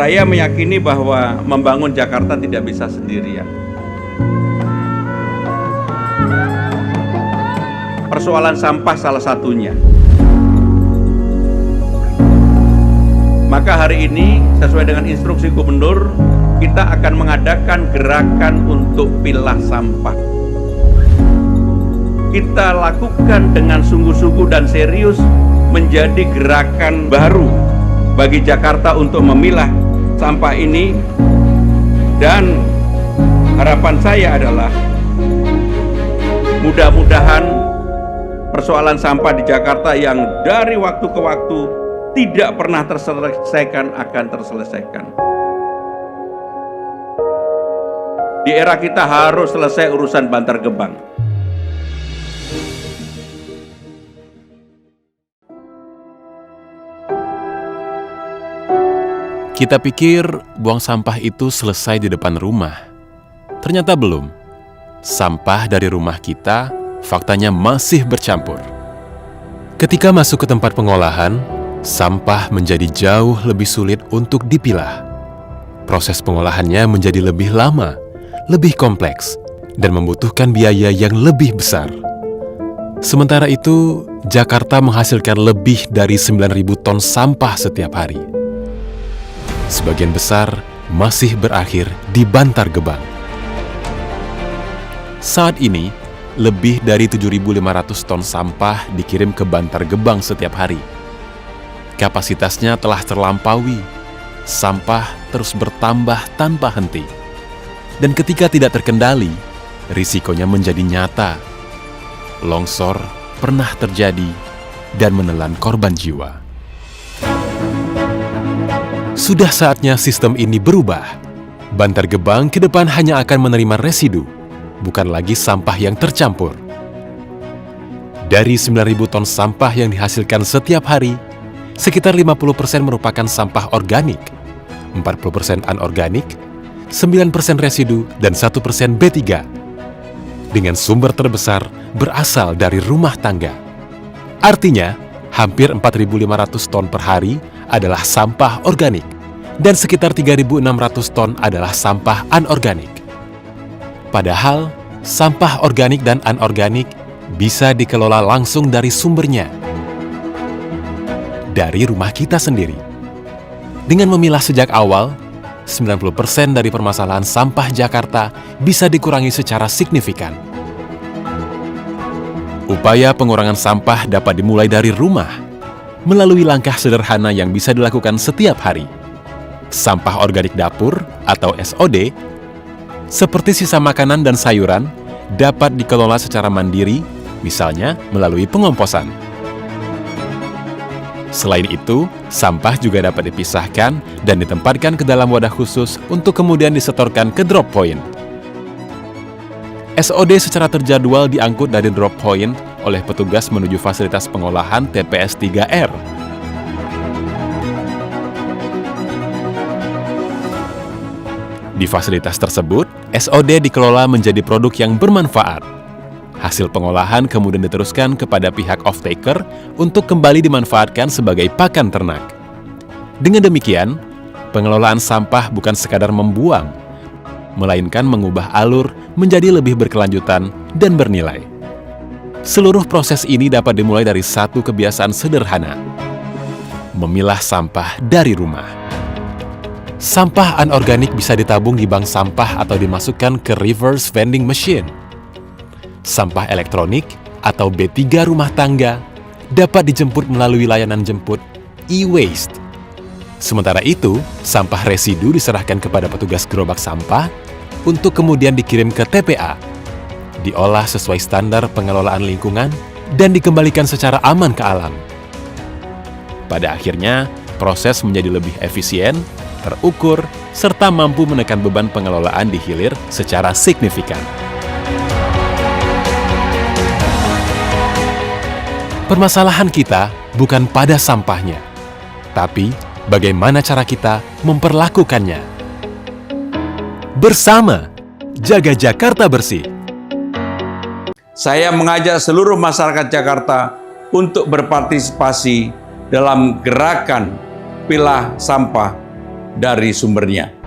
Saya meyakini bahwa membangun Jakarta tidak bisa sendirian. Persoalan sampah salah satunya. Maka hari ini sesuai dengan instruksi Gubernur, kita akan mengadakan gerakan untuk pilah sampah. Kita lakukan dengan sungguh-sungguh dan serius menjadi gerakan baru bagi Jakarta untuk memilah sampah ini, dan harapan saya adalah mudah-mudahan persoalan sampah di Jakarta yang dari waktu ke waktu tidak pernah terselesaikan akan terselesaikan. Di era kita harus selesai urusan Bantar Gebang. Kita pikir buang sampah itu selesai di depan rumah. Ternyata belum. Sampah dari rumah kita faktanya masih bercampur. Ketika masuk ke tempat pengolahan, sampah menjadi jauh lebih sulit untuk dipilah. Proses pengolahannya menjadi lebih lama, lebih kompleks, dan membutuhkan biaya yang lebih besar. Sementara itu, Jakarta menghasilkan lebih dari 9.000 ton sampah setiap hari. Sebagian besar masih berakhir di Bantar Gebang. Saat ini, lebih dari 7.500 ton sampah dikirim ke Bantar Gebang setiap hari. Kapasitasnya telah terlampaui. Sampah terus bertambah tanpa henti. Dan ketika tidak terkendali, risikonya menjadi nyata. Longsor pernah terjadi dan menelan korban jiwa. Sudah saatnya sistem ini berubah. Bantar Gebang ke depan hanya akan menerima residu, bukan lagi sampah yang tercampur. Dari 9.000 ton sampah yang dihasilkan setiap hari, sekitar 50% merupakan sampah organik, 40% anorganik, 9% residu, dan 1% B3. Dengan sumber terbesar berasal dari rumah tangga. Artinya, hampir 4.500 ton per hari adalah sampah organik, dan sekitar 3.600 ton adalah sampah anorganik. Padahal, sampah organik dan anorganik bisa dikelola langsung dari sumbernya, dari rumah kita sendiri. Dengan memilah sejak awal, 90% dari permasalahan sampah Jakarta bisa dikurangi secara signifikan. Upaya pengurangan sampah dapat dimulai dari rumah, melalui langkah sederhana yang bisa dilakukan setiap hari. Sampah organik dapur atau SOD, seperti sisa makanan dan sayuran, dapat dikelola secara mandiri, misalnya melalui pengomposan. Selain itu, sampah juga dapat dipisahkan dan ditempatkan ke dalam wadah khusus untuk kemudian disetorkan ke drop point. SOD secara terjadwal diangkut dari drop point oleh petugas menuju fasilitas pengolahan TPS 3R. Di fasilitas tersebut, SOD dikelola menjadi produk yang bermanfaat. Hasil pengolahan kemudian diteruskan kepada pihak off-taker untuk kembali dimanfaatkan sebagai pakan ternak. Dengan demikian, pengelolaan sampah bukan sekadar membuang, melainkan mengubah alur menjadi lebih berkelanjutan dan bernilai. Seluruh proses ini dapat dimulai dari satu kebiasaan sederhana: memilah sampah dari rumah. Sampah anorganik bisa ditabung di bank sampah atau dimasukkan ke reverse vending machine. Sampah elektronik atau B3 rumah tangga dapat dijemput melalui layanan jemput e-waste. Sementara itu, sampah residu diserahkan kepada petugas gerobak sampah untuk kemudian dikirim ke TPA, diolah sesuai standar pengelolaan lingkungan, dan dikembalikan secara aman ke alam. Pada akhirnya, proses menjadi lebih efisien, terukur, serta mampu menekan beban pengelolaan di hilir secara signifikan. Permasalahan kita bukan pada sampahnya, tapi bagaimana cara kita memperlakukannya. Bersama, jaga Jakarta bersih. Saya mengajak seluruh masyarakat Jakarta untuk berpartisipasi dalam gerakan pilah sampah dari sumbernya.